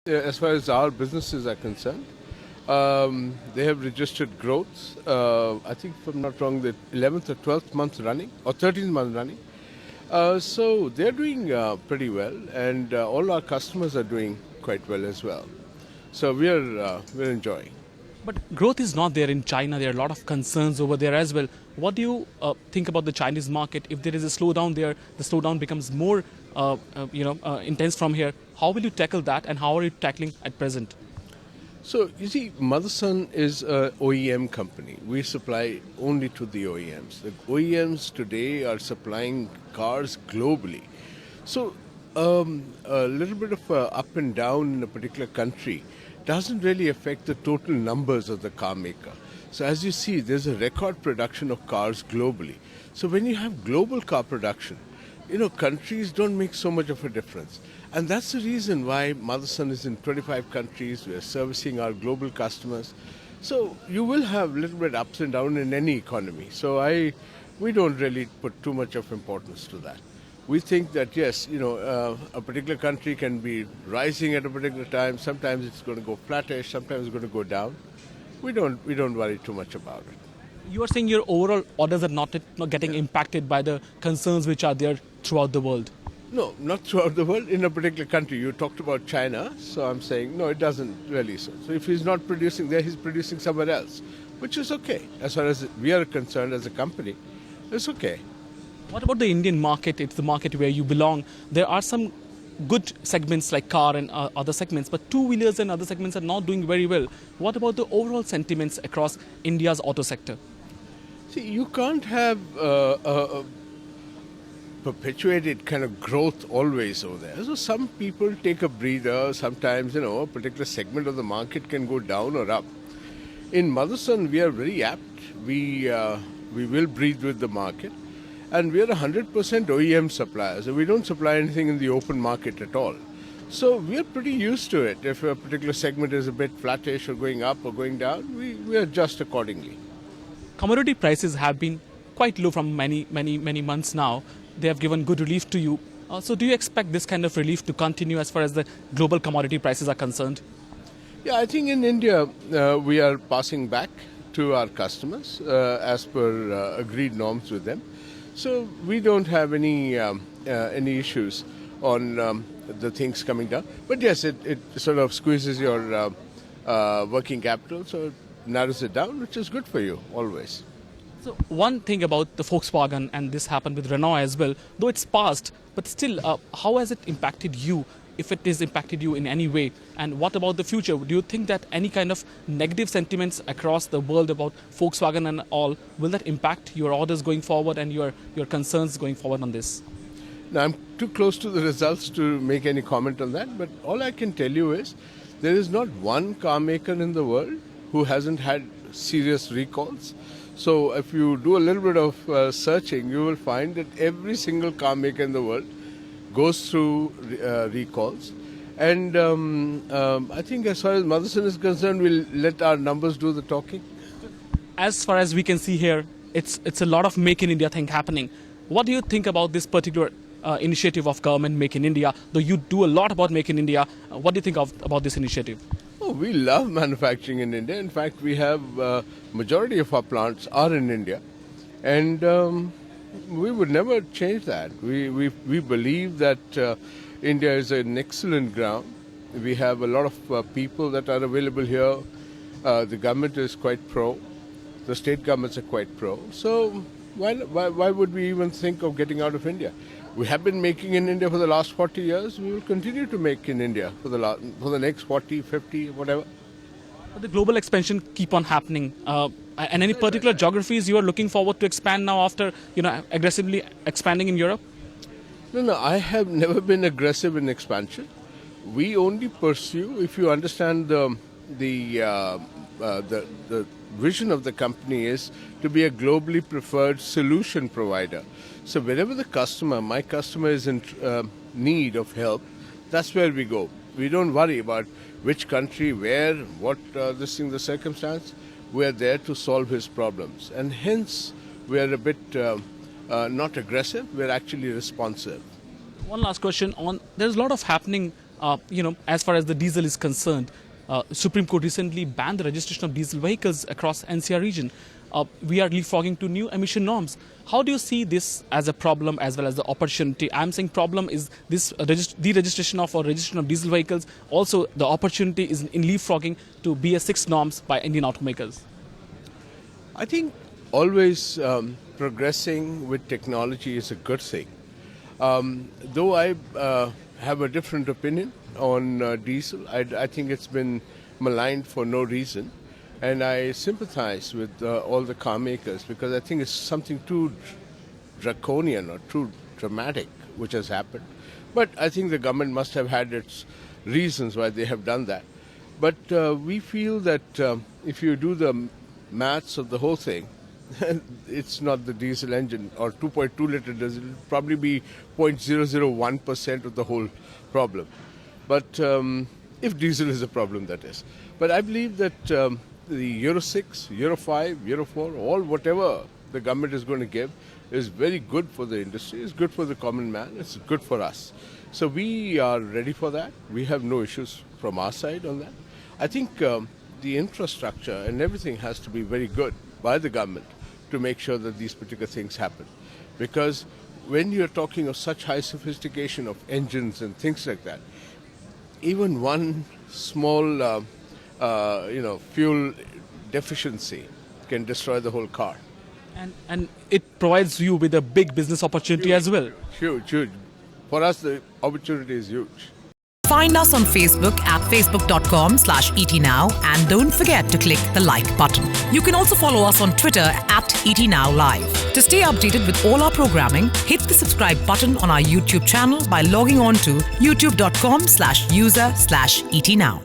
As far as our businesses are concerned, they have registered growth. I think, if I'm not wrong, the 11th or 12th month running, or 13th month running. So they're doing pretty well, and all our customers are doing quite well as well. So we're enjoying. But growth is not there in China. There are a lot of concerns over there as well. What do you think about the Chinese market? If there is a slowdown there, the slowdown becomes more intense from here. How will you tackle that, and how are you tackling at present? So you see, Motherson is a OEM company. We supply only to the OEMs. The OEMs today are supplying cars globally. So a little bit of up and down in a particular country doesn't really affect the total numbers of the car maker. So as you see, there's a record production of cars globally. So when you have global car production, countries don't make so much of a difference. And that's the reason why Motherson is in 25 countries. We're servicing our global customers. So you will have a little bit ups and downs in any economy. So we don't really put too much of importance to that. We think that, yes, a particular country can be rising at a particular time. Sometimes it's going to go flattish, sometimes it's going to go down. We don't worry too much about it. You are saying your overall orders are not getting impacted by the concerns which are there throughout the world. No, not throughout the world. In a particular country. You talked about China, so I'm saying, no, it doesn't really so. So if he's not producing there, he's producing somewhere else, which is okay. As far as we are concerned as a company, it's okay. What about the Indian market? It's the market where you belong. There are some good segments like car and other segments, but two-wheelers and other segments are not doing very well. What about the overall sentiments across India's auto sector? See, you can't have perpetuated kind of growth always over there. So some people take a breather. Sometimes, a particular segment of the market can go down or up. In Motherson, we are very apt. We will breathe with the market. And we are 100% OEM suppliers. We don't supply anything in the open market at all. So we are pretty used to it. If a particular segment is a bit flattish or going up or going down, we adjust accordingly. Commodity prices have been quite low from many months now. They have given good relief to you. So do you expect this kind of relief to continue as far as the global commodity prices are concerned? Yeah, I think in India we are passing back to our customers as per agreed norms with them. So we don't have any issues on the things coming down. But yes, it sort of squeezes your working capital, so it narrows it down, which is good for you always. So one thing about the Volkswagen, and this happened with Renault as well, though it's past, but still, how has it impacted you, if it has impacted you in any way? And what about the future? Do you think that any kind of negative sentiments across the world about Volkswagen and all, will that impact your orders going forward and your concerns going forward on this? Now, I'm too close to the results to make any comment on that, but all I can tell you is there is not one car maker in the world who hasn't had serious recalls. So if you do a little bit of searching, you will find that every single car maker in the world goes through recalls. And I think as far as Motherson is concerned, we'll let our numbers do the talking. As far as we can see here, it's a lot of Make in India thing happening. What do you think about this particular initiative of government, Make in India? Though you do a lot about Make in India, what do you think about this initiative? Oh, we love manufacturing in India. In fact, we have majority of our plants are in India. And we would never change that. We believe that India is an excellent ground. We have a lot of people that are available here. The government is quite pro. The state governments are quite pro. So why would we even think of getting out of India? We have been making in India for the last 40 years. We will continue to make in India for the next 40, 50, whatever. But the global expansion keep on happening. And any particular geographies you are looking forward to expand now after aggressively expanding in Europe? No, I have never been aggressive in expansion. We only pursue, if you understand the vision of the company is to be a globally preferred solution provider. So wherever my customer is in need of help, that's where we go. We don't worry about which country, where, what the circumstance. We are there to solve his problems. And hence, we are a bit not aggressive, we're actually responsive. One last question. There's a lot of happening as far as the diesel is concerned, Supreme Court recently banned the registration of diesel vehicles across NCR region. We are leapfrogging to new emission norms. How do you see this as a problem as well as the opportunity? I'm saying problem is this deregistration of or registration of diesel vehicles. Also, the opportunity is in leapfrogging to BS6 norms by Indian automakers. I think always progressing with technology is a good thing. Though I have a different opinion on diesel, I think it's been maligned for no reason. And I sympathize with all the car makers because I think it's something too draconian or too dramatic which has happened. But I think the government must have had its reasons why they have done that. But we feel that if you do the maths of the whole thing, it's not the diesel engine or 2.2 liter diesel. It'll probably be 0.001% of the whole problem. But if diesel is a problem, that is. But I believe that the Euro 6, Euro 5, Euro 4, all whatever the government is going to give is very good for the industry, it's good for the common man, it's good for us. So we are ready for that. We have no issues from our side on that. I think the infrastructure and everything has to be very good by the government to make sure that these particular things happen. Because when you're talking of such high sophistication of engines and things like that, even one small fuel deficiency can destroy the whole car. And it provides you with a big business opportunity as well. Huge. For us, the opportunity is huge. Find us on Facebook at facebook.com/ETNow and don't forget to click the like button. You can also follow us on Twitter at ETNowLive. To stay updated with all our programming, hit the subscribe button on our YouTube channel by logging on to youtube.com/user/ETNow.